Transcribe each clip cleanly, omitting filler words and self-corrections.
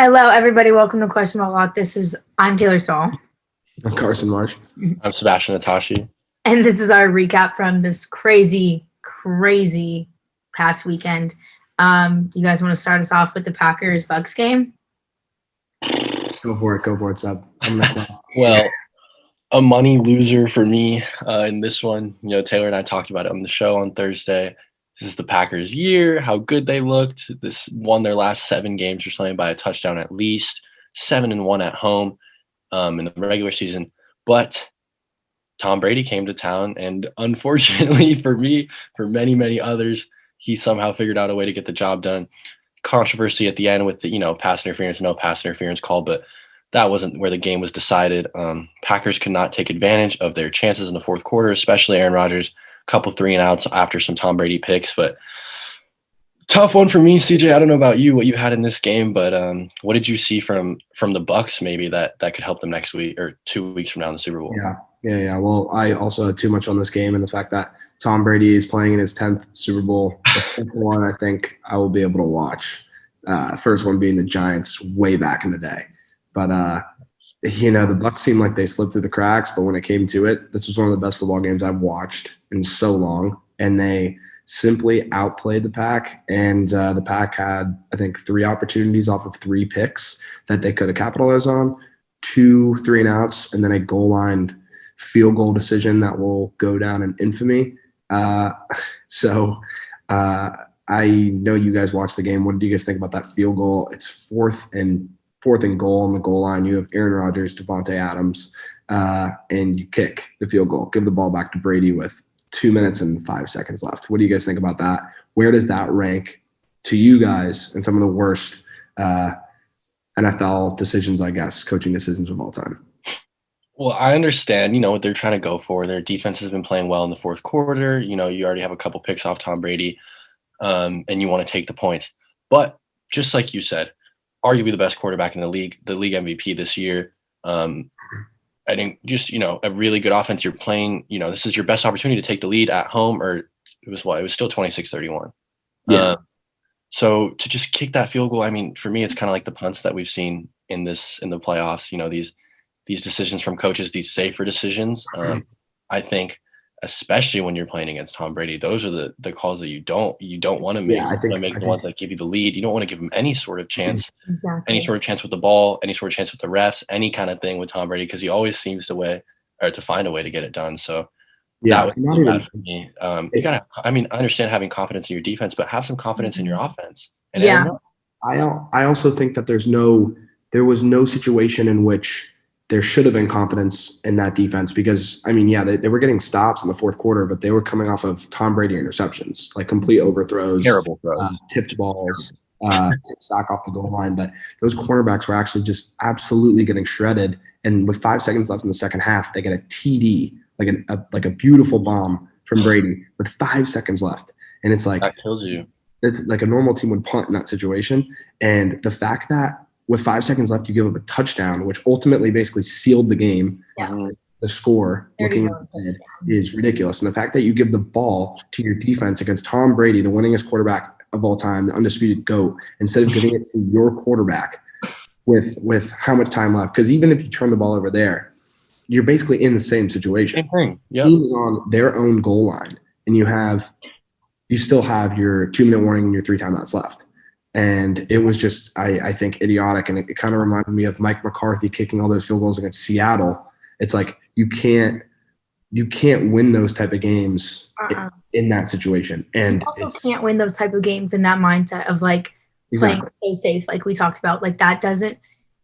Hello, everybody. Welcome to Question About Lock. I'm Taylor Saul, I'm Carson Marsh. I'm Sebastian Natashi. and this is our recap from this crazy past weekend. Do you guys want to start us off with the Packers-Bucks game? Go for it, Seb. Well, a money loser for me in this one. You know, Taylor and I talked about it on the show on Thursday. This is the Packers' year, how good they looked. This won their last 7 games or something by a touchdown at least, 7-1 at home in the regular season. But Tom Brady came to town, and unfortunately for me, for many, many others, he somehow figured out a way to get the job done. Controversy at the end with the pass interference, no pass interference call, but that wasn't where the game was decided. Packers could not take advantage of their chances in the fourth quarter, especially Aaron Rodgers, a couple 3-and-outs after some Tom Brady picks. But tough one for me, CJ. I don't know about you, what you had in this game, but what did you see from the Bucks maybe that could help them next week or 2 weeks from now in the Super Bowl? Yeah. Well, I also had too much on this game, and the fact that Tom Brady is playing in his 10th Super Bowl, the 5th one I think I will be able to watch. First one being the Giants way back in the day. But, the Bucs seemed like they slipped through the cracks, but when it came to it, this was one of the best football games I've watched in so long. And they simply outplayed the Pack, and the Pack had, I think, 3 opportunities off of 3 picks that they could have capitalized on, 2 3-and-outs, and then a goal line field goal decision that will go down in infamy. I know you guys watched the game. What did you guys think about that field goal? It's fourth and goal on the goal line. You have Aaron Rodgers, Devontae Adams, and you kick the field goal. Give the ball back to Brady with 2 minutes and 5 seconds left. What do you guys think about that? Where does that rank to you guys and some of the worst NFL decisions, I guess, coaching decisions of all time? Well, I understand, what they're trying to go for. Their defense has been playing well in the fourth quarter. You already have a couple picks off Tom Brady, and you want to take the points. But just like you said, arguably the best quarterback in the league MVP this year. I think just, a really good offense. You're playing, this is your best opportunity to take the lead at home, or it was still 26-31. Yeah. So to just kick that field goal, I mean, for me, it's kind of like the punts that we've seen in the playoffs, these decisions from coaches, these safer decisions. I think, especially when you're playing against Tom Brady, those are the calls that you don't want to make. Yeah, I think the ones that give you the lead. You don't want to give them any sort of chance, Exactly. any sort of chance with the ball, any sort of chance with the refs, any kind of thing with Tom Brady, because he always seems to find a way to get it done. So yeah, that was bad for me. You gotta. I mean, I understand having confidence in your defense, but have some confidence in your offense. And Yeah. I also think that there was no situation in which there should have been confidence in that defense because, they were getting stops in the fourth quarter, but they were coming off of Tom Brady interceptions, like complete overthrows, Terrible throws, tipped balls, sack off the goal line. But those cornerbacks were actually just absolutely getting shredded. And with 5 seconds left in the second half, they get a TD, like a beautiful bomb from Brady with 5 seconds left. And it's like, that kills you. It's like a normal team would punt in that situation. And the fact that with 5 seconds left, you give up a touchdown, which ultimately basically sealed the game. Yeah. The score, looking at it, is ridiculous. And the fact that you give the ball to your defense against Tom Brady, the winningest quarterback of all time, the undisputed GOAT, instead of giving it to your quarterback with how much time left. Because even if you turn the ball over there, you're basically in the same situation. Same thing. Yep. The team is on their own goal line, and you still have your 2-minute warning and your 3 timeouts left. And it was just, I think, idiotic. And it kind of reminded me of Mike McCarthy kicking all those field goals against Seattle. It's like you can't win those type of games in that situation. And you also can't win those type of games in that mindset of playing so safe, like we talked about. Like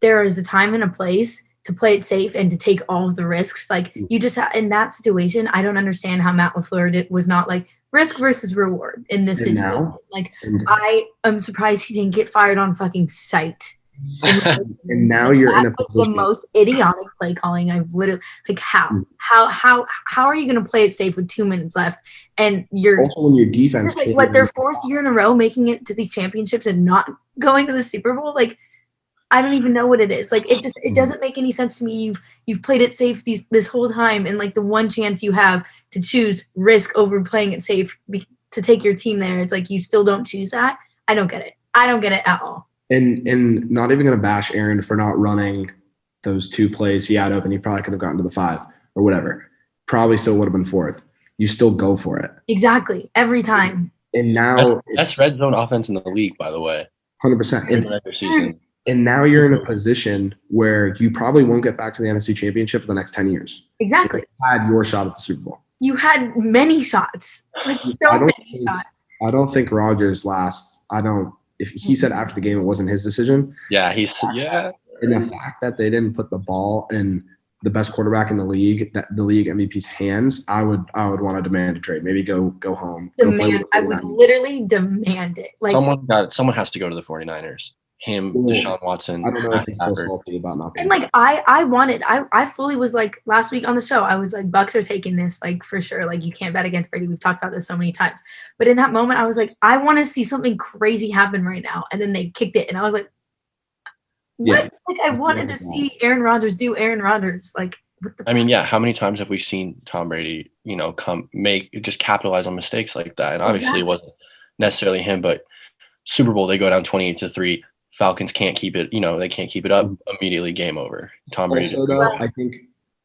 there is a time and a place to play it safe and to take all of the risks. Like you just in that situation, I don't understand how Matt LaFleur was not like risk versus reward in this situation. I am surprised he didn't get fired on fucking sight. And now you're in a position. The most idiotic play calling I've literally how are you going to play it safe with 2 minutes left? And you're also when your defense their 4th year in a row making it to these championships and not going to the Super Bowl. Like I don't even know what it is. Like it doesn't make any sense to me. You've played it safe this whole time, and like the one chance you have to choose risk over playing it safe to take your team there, it's like you still don't choose that. I don't get it. I don't get it at all. And not even going to bash Aaron for not running those 2 plays he had open. He probably could have gotten to the 5 or whatever. Probably still would have been 4th. You still go for it. Exactly. Every time. And now that's red zone offense in the league, by the way. 100%. In the regular season. And now you're in a position where you probably won't get back to the NFC Championship for the next 10 years. Exactly. You had your shot at the Super Bowl. You had many shots. Like so many shots. I don't think Rodgers lasts. If he said after the game it wasn't his decision. Yeah, And the fact that they didn't put the ball in the best quarterback in the league, the league MVP's hands, I would want to demand a trade. Maybe go home. I would literally demand it. Like someone has to go to the 49ers. Him, Deshaun Watson. I don't know if he's still salty about not being. And like I fully was like last week on the show, I was like, Bucks are taking this, like for sure. Like you can't bet against Brady. We've talked about this so many times. But in that moment, I was like, I want to see something crazy happen right now. And then they kicked it, and I was like, what? Yeah. Like I wanted to see Aaron Rodgers do Aaron Rodgers. Like I mean, yeah, how many times have we seen Tom Brady, just capitalize on mistakes like that? And obviously it wasn't necessarily him, but Super Bowl, they go down 28-3. Falcons can't keep it, they can't keep it up. Immediately, game over. Tom Brady. Also, though, I think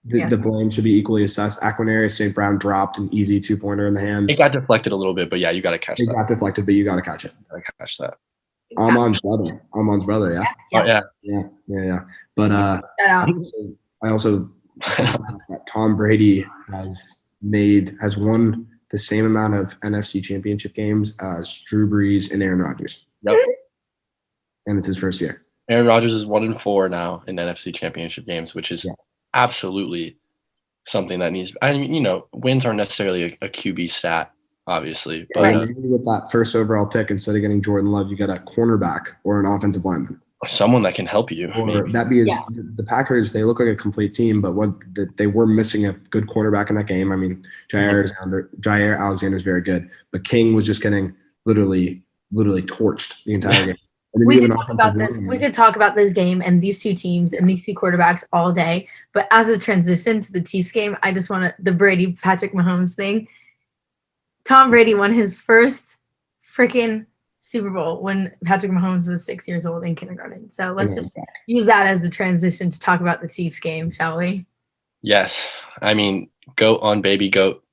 the blame should be equally assessed. Aquanarius St. Brown dropped an easy 2-pointer in the hands. It got deflected a little bit, but yeah, you got to catch that. It got deflected, but you got to catch it. Got to catch that. Amon's brother, yeah. Yeah. But I also that Tom Brady has won the same amount of NFC Championship games as Drew Brees and Aaron Rodgers. Yep. And it's his first year. Aaron Rodgers is 1-4 now in NFC Championship games, which is absolutely something that needs. I mean, wins aren't necessarily a QB stat, obviously. But with that first overall pick, instead of getting Jordan Love, you got a cornerback or an offensive lineman. Someone that can help you. The Packers, they look like a complete team, but they were missing a good cornerback in that game. I mean, Jair Alexander is very good, but King was just getting literally torched the entire game. We could talk about this. We could talk about this game and these two teams and these two quarterbacks all day. But as a transition to the Chiefs game, I just want the Brady Patrick Mahomes thing. Tom Brady won his first freaking Super Bowl when Patrick Mahomes was 6 years old in kindergarten. So let's just use that as the transition to talk about the Chiefs game, shall we? Yes. I mean, goat on baby goat.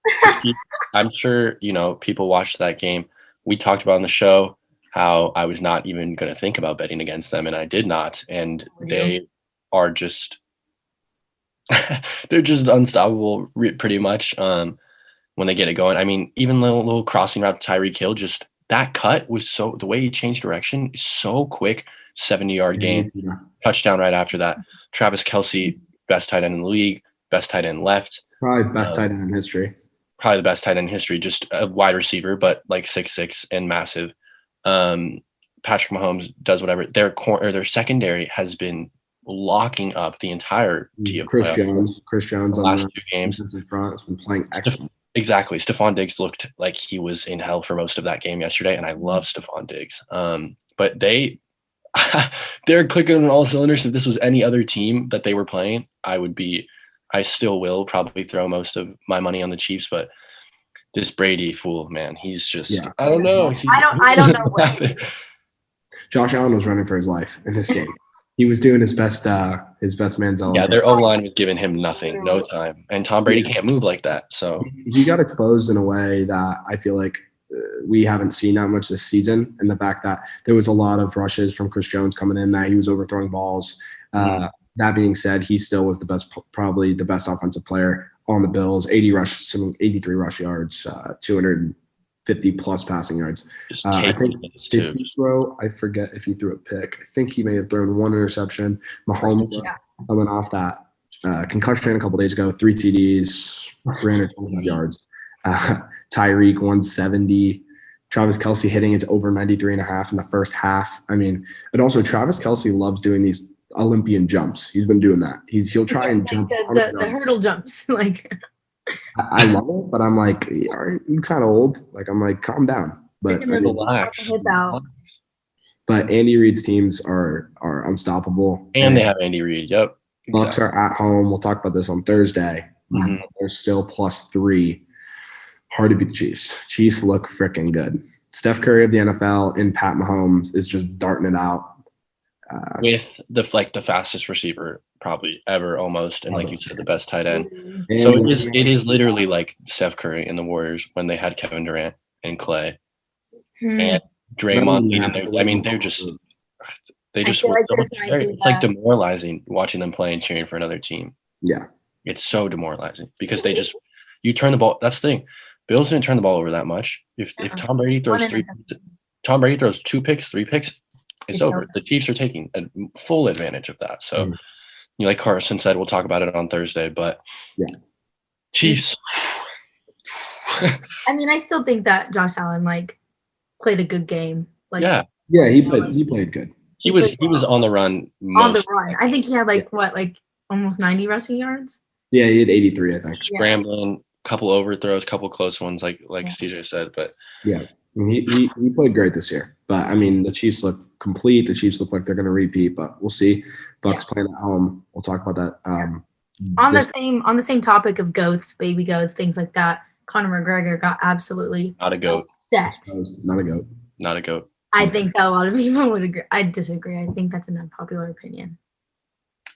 I'm sure, people watched that game. We talked about on the show how I was not even going to think about betting against them, and I did not. And they are just they're just unstoppable pretty much when they get it going. I mean, even the little crossing route to Tyreek Hill, just that cut was the way he changed direction is so quick. 70-yard gain, touchdown right after that. Travis Kelce, best tight end in the league, best tight end left. Probably best tight end in history. Probably the best tight end in history, just a wide receiver, but like 6'6" and massive. Patrick Mahomes does whatever. Their secondary has been locking up the entire team. Chris Jones on the last 2 games in front has been playing excellent. Exactly. Stephon Diggs looked like he was in hell for most of that game yesterday, and I love Stephon Diggs. But they're clicking on all cylinders. If this was any other team that they were playing, I still will probably throw most of my money on the Chiefs, but this Brady fool, man, he's just I don't know. I don't know what. Josh Allen was running for his life in this game. He was doing his best man's own. Yeah, their O-line was giving him nothing, no time. And Tom Brady can't move like that. So he got exposed in a way that I feel like we haven't seen that much this season, and the fact that there was a lot of rushes from Chris Jones coming in, that he was overthrowing balls. That being said, he still was probably the best offensive player on the Bills. 83 rush yards, 250 plus passing yards. I think I forget if he threw a pick. I think he may have thrown 1 interception. Mahomes coming off that concussion a couple days ago, 3 TDs, 325 yards. Tyreek 170. Travis Kelce hitting his over 93.5 in the first half. I mean, and also Travis Kelce loves doing these Olympian jumps. He's been doing that. He'll try and jump the hurdle jumps. Like I love it, but I'm like, aren't you kind of old? Like I'm like, calm down. But relax. But Andy Reid's teams are unstoppable, and they have Andy Reid. Yep. Bucks are at home. We'll talk about this on Thursday. Mm-hmm. They're still +3. Hard to beat the Chiefs. Chiefs look freaking good. Steph Curry of the NFL and Pat Mahomes is just darting it out. with the fastest receiver probably ever, almost, and like you said, the best tight end. Mhm. So it is literally like Steph Curry and the Warriors when they had Kevin Durant and Clay and Draymond. They just feel were like so this much might scary. be It's like demoralizing watching them play and cheering for another team. Yeah. It's so demoralizing because you turn the ball. That's the thing. Bills didn't turn the ball over that much. If Tom Brady throws Tom Brady throws 2 picks, 3 picks, it's over. The Chiefs are taking a full advantage of that. So, like Carson said, we'll talk about it on Thursday. But Chiefs. I mean, I still think that Josh Allen played a good game. He played good. He was on the run. On the run, I think he had almost 90 rushing yards. Yeah, he had 83, I think. Scrambling, couple overthrows, couple close ones, like CJ said. But he played great this year. But I mean, the Chiefs look complete. The Chiefs look like they're going to repeat, but we'll see. Bucks playing at home. We'll talk about that. On the same topic of goats, baby goats, things like that. Conor McGregor got absolutely not a goat. Upset. Not a goat. Not a goat. I think that a lot of people would agree. I disagree. I think that's an unpopular opinion.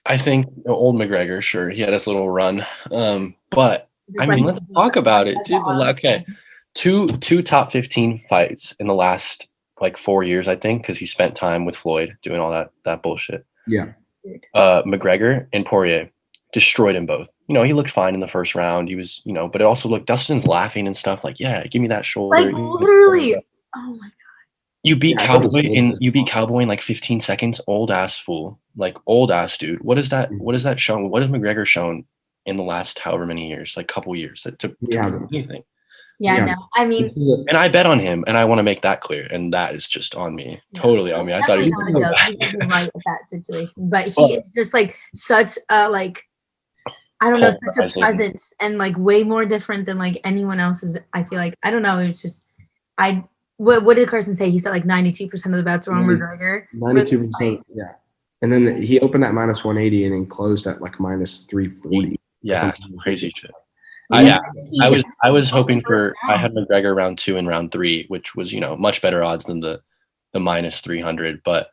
I think old McGregor, sure, he had his little run, but I mean, let's talk about it, dude. Okay, two top 15 fights in the last 4 years, I think, because he spent time with Floyd doing all that bullshit. Yeah. McGregor and Poirier destroyed him both. He looked fine in the first round. He was, but it also looked, Dustin's laughing and stuff give me that shoulder. Literally. Oh my God. You beat Cowboy in 15 seconds. Old ass fool. Old ass dude. What is that shown? What has McGregor shown in the last however many years? Couple years to anything. Yeah, no. I mean, and I bet on him, and I want to make that clear. And that is just on me, totally on me. I thought he wasn't right at that situation, but he is just such a I don't know, such a presence and way more different than anyone else's. I feel I don't know. It's just What did Carson say? He said 92% of the bets were on McGregor. 92%, yeah. And then he opened at minus 180 and then closed at minus 340. Yeah, crazy shit. I was hoping for. I had McGregor round 2 and round 3, which was much better odds than the minus 300. But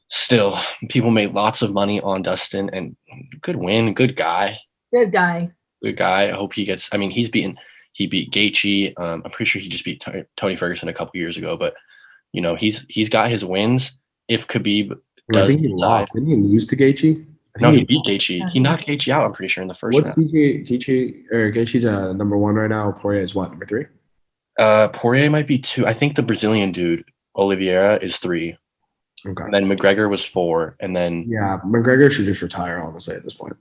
still, people made lots of money on Dustin, and good win, good guy. Good guy. I hope he gets. I mean, he beat Gaethje. I'm pretty sure he just beat Tony Ferguson a couple years ago. But he's got his wins. If Khabib, I think he lost. Didn't he lose to Gaethje? No, he beat Gaethje. He knocked Gaethje out. I'm pretty sure in the first round. What's Gaethje's number 1 right now? Poirier is what, number 3? Poirier might be 2. I think the Brazilian dude Oliveira is 3. Okay. And then McGregor was 4, and then McGregor should just retire. Honestly, at this point,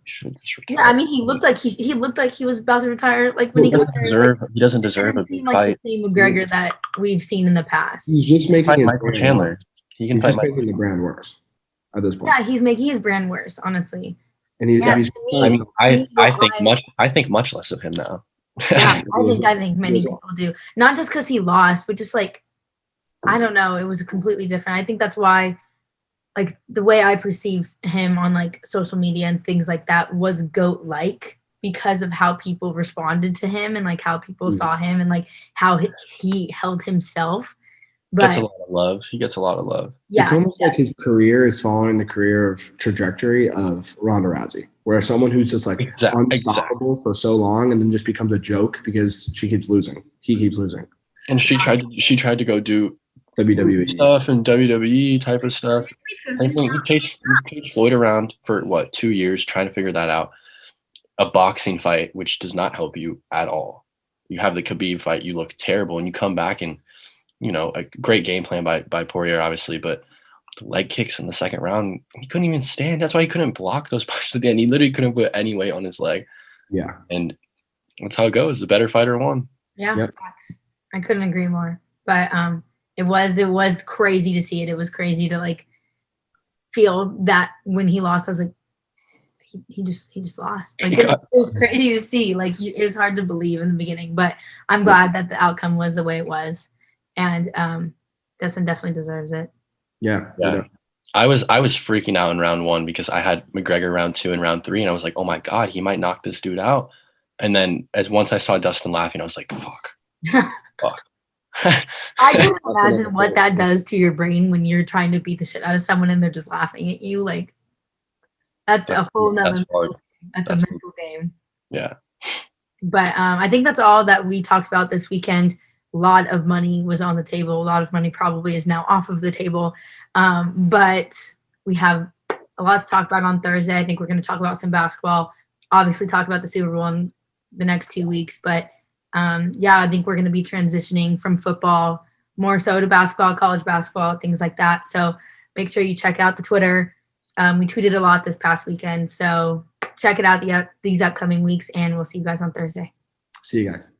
yeah. I mean, he looked like he was about to retire. When he got there, he doesn't deserve a big fight. The same McGregor that we've seen in the past. He's just making Michael Chandler. He can fight making the brand worse at this point. Yeah, he's making his brand worse, honestly. And I think much less of him now. Yeah, I think many people do. Not just because he lost, but just I don't know. It was completely different. I think that's why, the way I perceived him on social media and things like that was GOAT-like because of how people responded to him and how people saw him and how he held himself. But gets a lot of love. He gets a lot of love. Yeah, it's almost like his career is following the career of trajectory of Ronda Rousey, where someone who's just unstoppable for so long and then just becomes a joke because she keeps losing. He keeps losing. And she tried to go do WWE stuff and WWE type of stuff. Same thing. He chased Floyd around for 2 years trying to figure that out. A boxing fight, which does not help you at all. You have the Khabib fight, you look terrible, and you come back and a great game plan by Poirier, obviously, but the leg kicks in the second round, he couldn't even stand. That's why he couldn't block those punches at the end. He literally couldn't put any weight on his leg. Yeah, and that's how it goes. The better fighter won. Yeah, yep. I couldn't agree more. But it was crazy to see it. It was crazy to feel that when he lost. I was like, he just lost. It was crazy to see. It was hard to believe in the beginning, but I'm glad that the outcome was the way it was, and Dustin definitely deserves it. Yeah. I was freaking out in round 1 because I had McGregor round 2 and round 3, and I was like, oh my God, he might knock this dude out. And then once I saw Dustin laughing, I was like, fuck. I can imagine what that does to your brain when you're trying to beat the shit out of someone and they're just laughing at you. Like, that's a whole nother that's a mental game. Yeah. But I think that's all that we talked about this weekend. A lot of money was on the table. A lot of money probably is now off of the table. But we have a lot to talk about on Thursday. I think we're going to talk about some basketball. Obviously, talk about the Super Bowl in the next 2 weeks. But I think we're going to be transitioning from football more so to basketball, college basketball, things like that. So make sure you check out the Twitter. We tweeted a lot this past weekend. So check it out these upcoming weeks, and we'll see you guys on Thursday. See you guys.